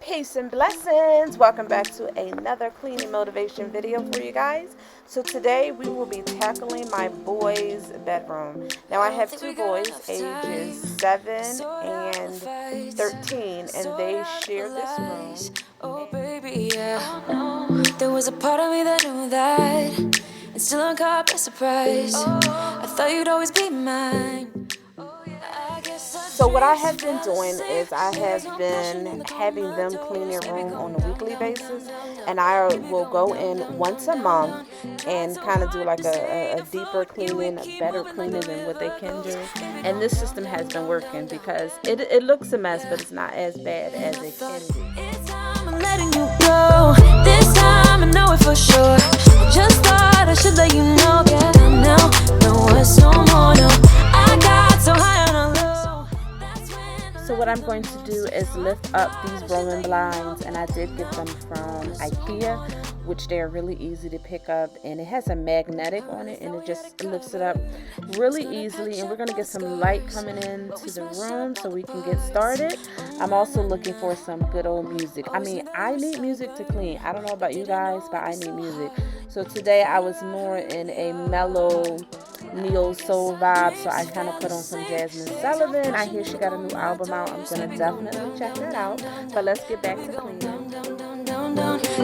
Peace and blessings. Welcome back to another cleaning motivation video for you guys. So today we will be tackling my boys' bedroom. Now I have two boys, ages 7 and 13, and they share this room. Oh baby, yeah. There was a part of me that knew that, and still I'm caught by surprise. I thought you'd always be mine. So what I have been doing is I have been having them clean their room on a weekly basis, and I will go in once a month and kind of do like a deeper cleaning, a better cleaning than what they can do. And this system has been working because it looks a mess, but it's not as bad as it can be. I'm letting you go. This time I know it for sure. I just thought I should let you know. Yeah, now, no, it's no more, no. I got so high on a low. So what I'm going to do is lift up these rolling blinds, and I did get them from IKEA, which they're really easy to pick up, and it has a magnetic on it, and it just lifts it up really easily. And we're going to get some light coming into the room so we can get started. I'm also looking for some good old music. I mean, I need music to clean. I don't know about you guys, but I need music. So today I was more in a mellow neo soul vibe, so I kind of put on some Jasmine Sullivan. I hear she got a new album out. I'm gonna definitely check that out, but let's get back to cleaning.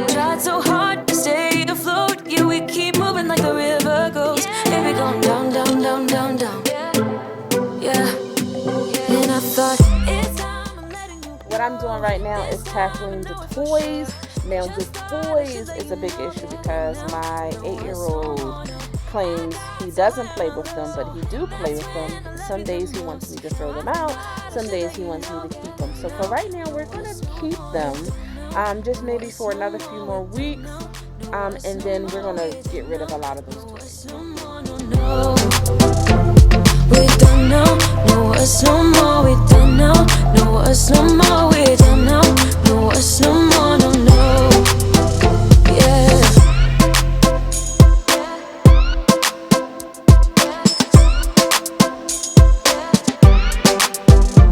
Tried so hard to stay afloat, yeah, we keep moving like the river goes. Baby, going down, down, down, down, down. Yeah, and I thought it's time I'm letting you. What I'm doing right now is tackling the toys. Now the toys is a big issue because my 8-year-old claims he doesn't play with them, but he do play with them. Some days he wants me to throw them out, some days he wants me to keep them. So for right now we're going to keep them, just maybe for another few more weeks, and then we're going to get rid of a lot of those toys. We don't know, no us no more. We don't know, no us no more. We don't know, no us no more, no, no. Yeah.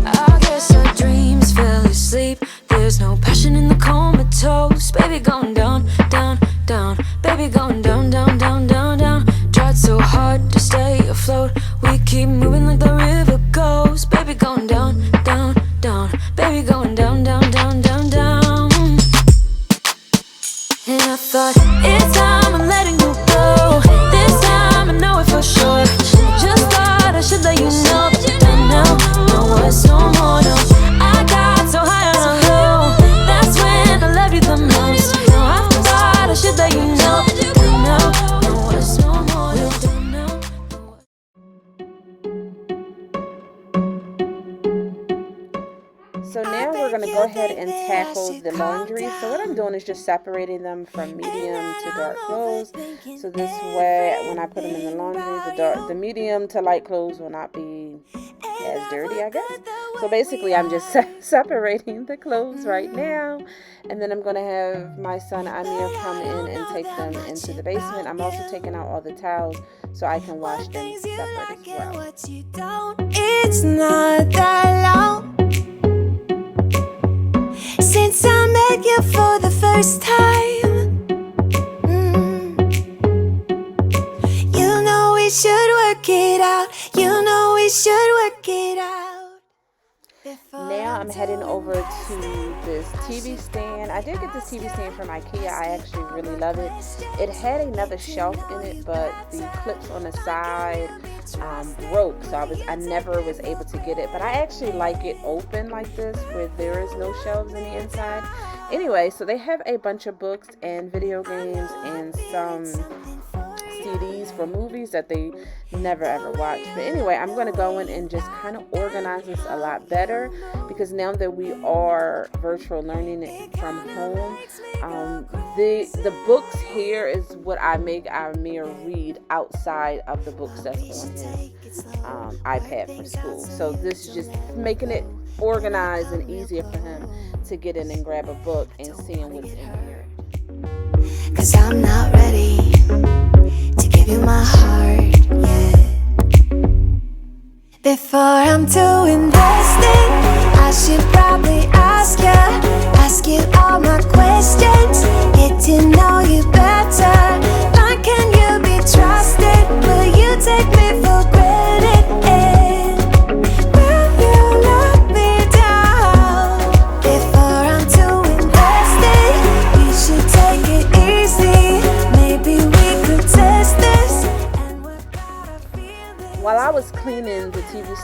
I guess our dreams fell asleep. There's no passion in the comatose. Baby going down, down, down. Baby going down, down, down, down, down. Tried so hard to stay afloat. We keep moving like the river goes. Baby going down, down, down. Baby going down, down, down, down, down. And I thought it's time I'm letting you go. This time I know it for sure. I just thought I should let you know. But now, no, it's no more, no. I got so high on a low. That's when I loved you the most. Now I thought I should let you know. But now, no, it's no more, no. Don't know. So now we're going to go ahead and tackle the laundry. So what I'm doing is just separating them from medium to dark clothes. So this way, when I put them in the laundry, the medium to light clothes will not be as dirty, I guess. So basically, I'm just separating the clothes right now. And then I'm going to have my son Amir come in and take them into the basement. I'm also taking out all the towels so I can wash them separate as well. It's not that long since I met you for the first time. You know we should work it out. You know we should work it out. Now I'm heading over to this TV stand. I did get this TV stand from IKEA. I actually really love it. It had another shelf in it, but the clips on the side broke, so I never was able to get it. But I actually like it open like this, where there is no shelves in the inside. Anyway, so they have a bunch of books and video games and some CDs for movies that they never ever watched. But anyway, I'm going to go in and just kind of organize this a lot better, because now that we are virtual learning it from home, the books here is what I make Amir read outside of the books that's on his iPad for school. So this is just making it organized and easier for him to get in and grab a book and seeing what's in here. 'Cause I'm not ready to give you my heart yet. Before I'm too invested, I should probably ask you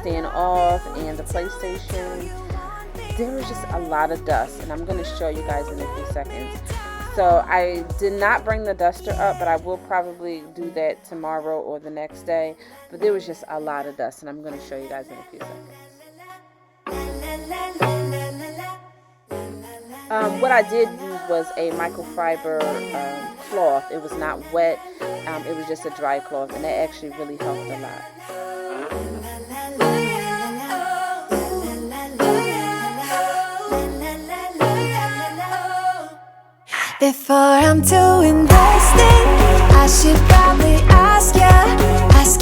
stand off and the PlayStation, there was just a lot of dust, and I'm going to show you guys in a few seconds. So I did not bring the duster up, but I will probably do that tomorrow or the next day. But there was just a lot of dust, and I'm going to show you guys in a few seconds. What I did use was a microfiber cloth. It was not wet. It was just a dry cloth, and that actually really helped a lot. Before I'm too invested, I should probably ask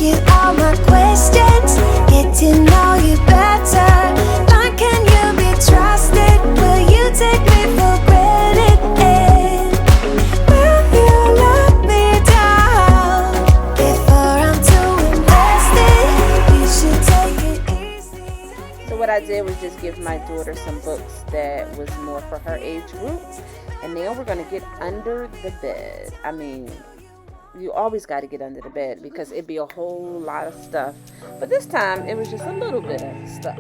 you all my questions, get to know you better. Like, can you be trusted? Will you take me for granted? Will you let me down? Before I'm too invested, you should take it easy. So what I did was just give my daughter some books that was more for her age group. And now we're going to get under the bed. I mean, you always got to get under the bed because it'd be a whole lot of stuff. But this time, it was just a little bit of stuff.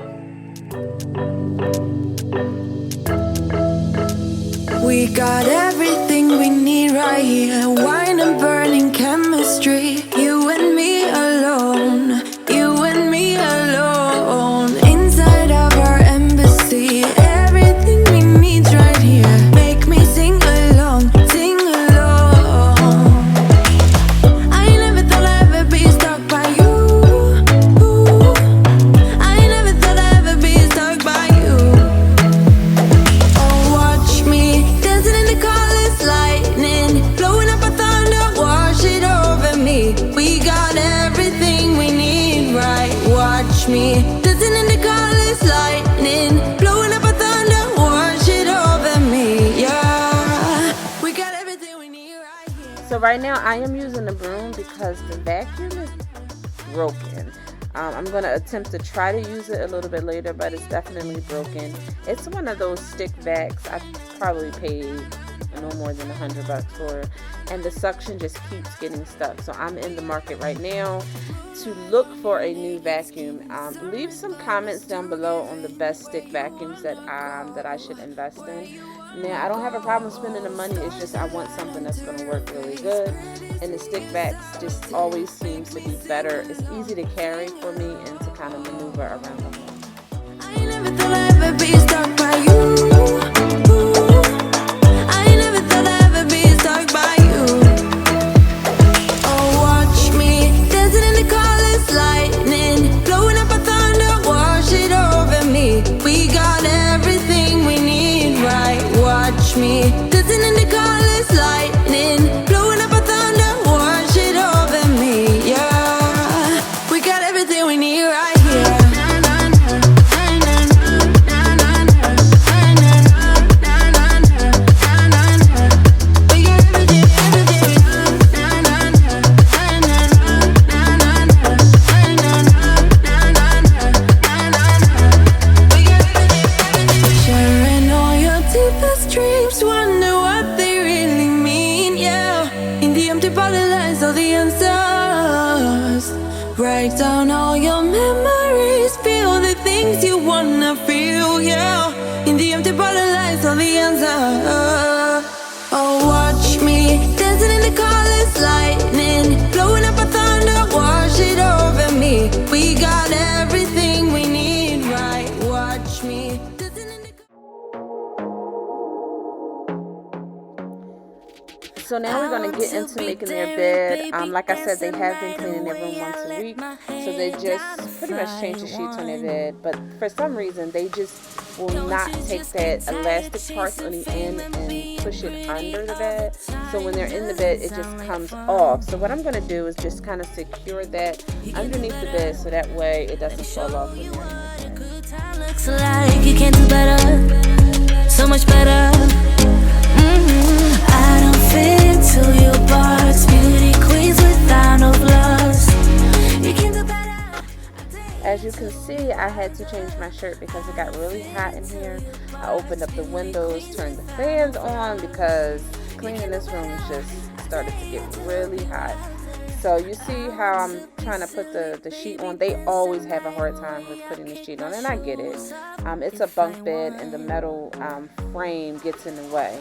We got everything we need right here. Wine and burning chemistry. You and me alone. You and me alone. Inside of our embassy. Everything we need right here. Make me sing along, sing along. I never thought I'd ever be stuck by you. I never thought I'd ever be stuck by you. Oh, watch me dancing in the colors, lightning, blowing up a thunder, wash it over me. We got everything we need, right? Watch me dancing in the colors, lightning, blowing up a thunder, wash it over me. Yeah, we got everything we need right here. So right now, I am using the broom because the vacuum is broken. I'm going to attempt to try to use it a little bit later, but it's definitely broken. It's one of those stick vacs. I probably paid no more than $100 for it, and the suction just keeps getting stuck. So I'm in the market right now to look for a new vacuum. Leave some comments down below on the best stick vacuums that I should invest in. Now, I don't have a problem spending the money. It's just I want something that's going to work really good, and the stick vacs just always seems to be better. It's easy to carry for me and to kind of maneuver around the home. I never thought I'd ever be stuck by you. I never thought I'd ever be stuck by you. Oh, watch me dancing in the colors, lightning, blowing up a thunder, wash it over me. We got everything we need, right? Watch me dancing in the colors, lightning, blowing up a thunder, wash it over me. Yeah, we got everything we need right here. Sharing all your deepest dreams, wonder what they really mean, yeah. In the empty bottle lies all the answers. Break down all your memories, feel the things you wanna feel, yeah. In the empty bottle lies all the answers. Oh, watch me dancing in the colors, lightning, blowing up a thunder, wash it over me. We got everything we need, right? Watch me dancing in the So now we're going to get into making their bed. Like I said, they have been cleaning their room once a week. So they just pretty much change the sheets on their bed. But for some reason, they just will not take that elastic part on the end and push it under the bed. So when they're in the bed, it just comes off. So what I'm going to do is just kind of secure that underneath the bed so that way it doesn't fall off when you're in the bed. Looks like you can do better, so much better. I don't fit into your box, beauty queens without no gloves. You can do better. As you can see, I had to change my shirt because it got really hot in here. I opened up the windows, turned the fans on because cleaning this room just started to get really hot. So you see how I'm trying to put the sheet on. They always have a hard time with putting the sheet on, and I get it. It's a bunk bed, and the metal frame gets in the way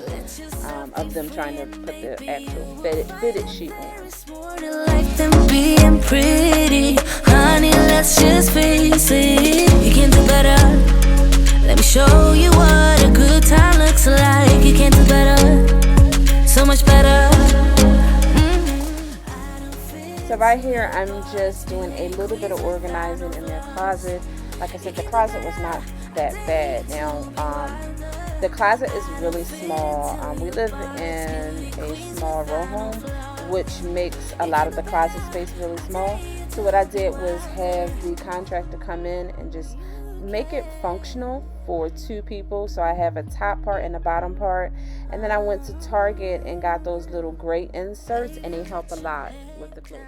of them trying to put the actual fitted sheet on. Like them being pretty, honey, let's just face it. You can do better. Let me show you what a good time looks like. You can do better, so much better. So right here, I'm just doing a little bit of organizing in their closet. Like I said, the closet was not that bad. Now, the closet is really small. We live in a small row home, which makes a lot of the closet space really small. So what I did was have the contractor come in and just make it functional for 2 people. So I have a top part and a bottom part, and then I went to Target and got those little gray inserts, and they help a lot with the clothing.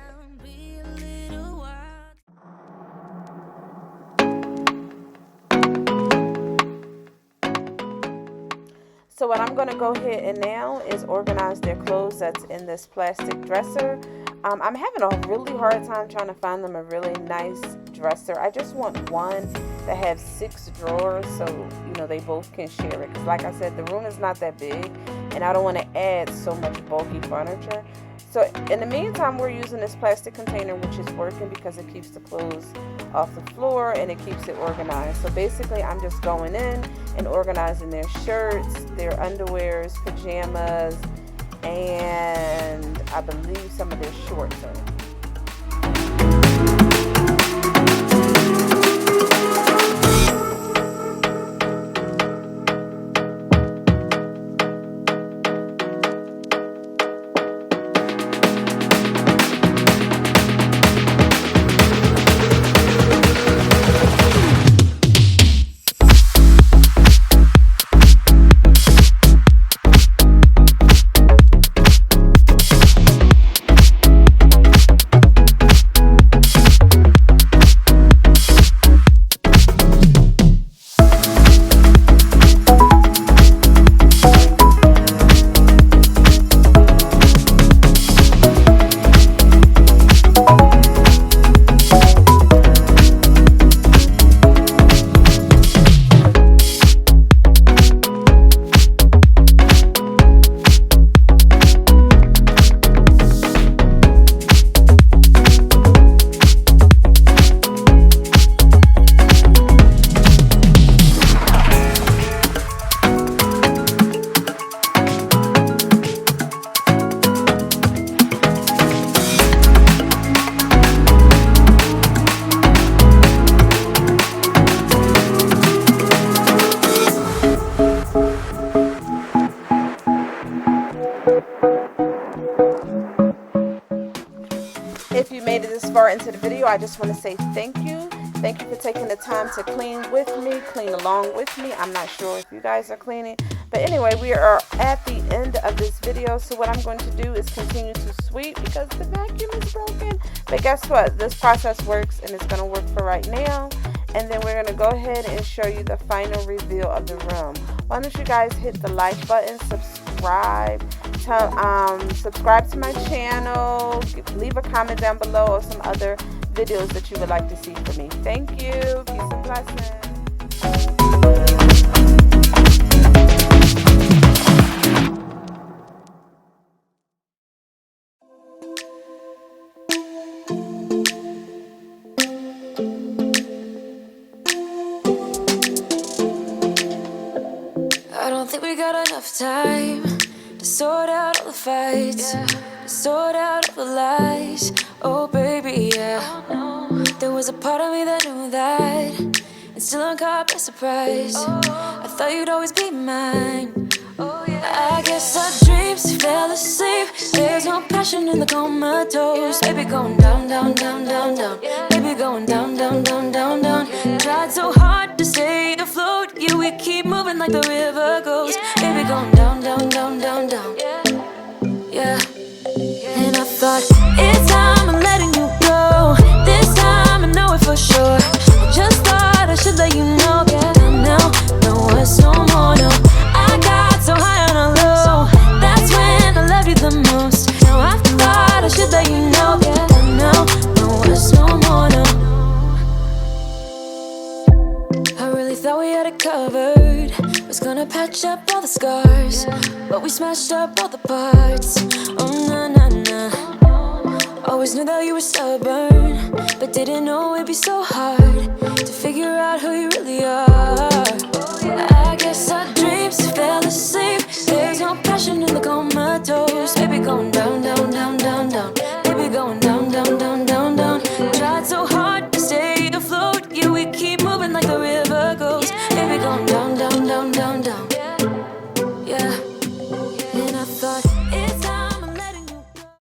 So what I'm going to go ahead and now is organize their clothes that's in this plastic dresser. I'm having a really hard time trying to find them a really nice dresser. I just want one that has 6 drawers, so you know they both can share it. Because like I said, the room is not that big, and I don't want to add so much bulky furniture. So in the meantime, we're using this plastic container, which is working because it keeps the clothes off the floor and it keeps it organized. So basically, I'm just going in and organizing their shirts, their underwears, pajamas, and I believe some of their shorts are. If you made it this far into the video, I just want to say thank you. Thank you for taking the time to clean with me, clean along with me. I'm not sure if you guys are cleaning. But anyway, we are at the end of this video. So what I'm going to do is continue to sweep because the vacuum is broken. But guess what? This process works and it's going to work for right now. And then we're going to go ahead and show you the final reveal of the room. Why don't you guys hit the like button, subscribe, subscribe to my channel, leave a comment down below of some other videos that you would like to see from me. Thank you. Peace and blessings. I don't think we got enough time to sort out all the fights, to sort out all the lies. Oh baby, yeah. There was a part of me that knew that, and still I'm caught by surprise. I thought you'd always be mine. I guess our dreams fell asleep. There's no passion in the comatose. Baby going down, down, down, down, down. Baby going down, down, down, down, down. Tried so hard to stay afloat. Yeah, we keep moving like the river goes. Baby going down, down, down, down, down. Yeah. And I thought, it's time I'm letting you go. This time I know it for sure. I just thought I should let you know. Now, no words no more, no. I got so high on a low. That's when I loved you the most. Now I thought I should let you know. patch up all the scars, but we smashed up all the parts. Oh na na na. Always knew that you were stubborn, but didn't know it'd be so hard to figure out who you really are. I guess our dreams fell asleep. There's no passion in the comatose. Baby going down, down, down, down, down. Baby going down, down, down, down, down. Tried so hard to stay afloat, yeah, we keep moving like the river goes. Baby going down, down, down, down, down. Yeah. And I thought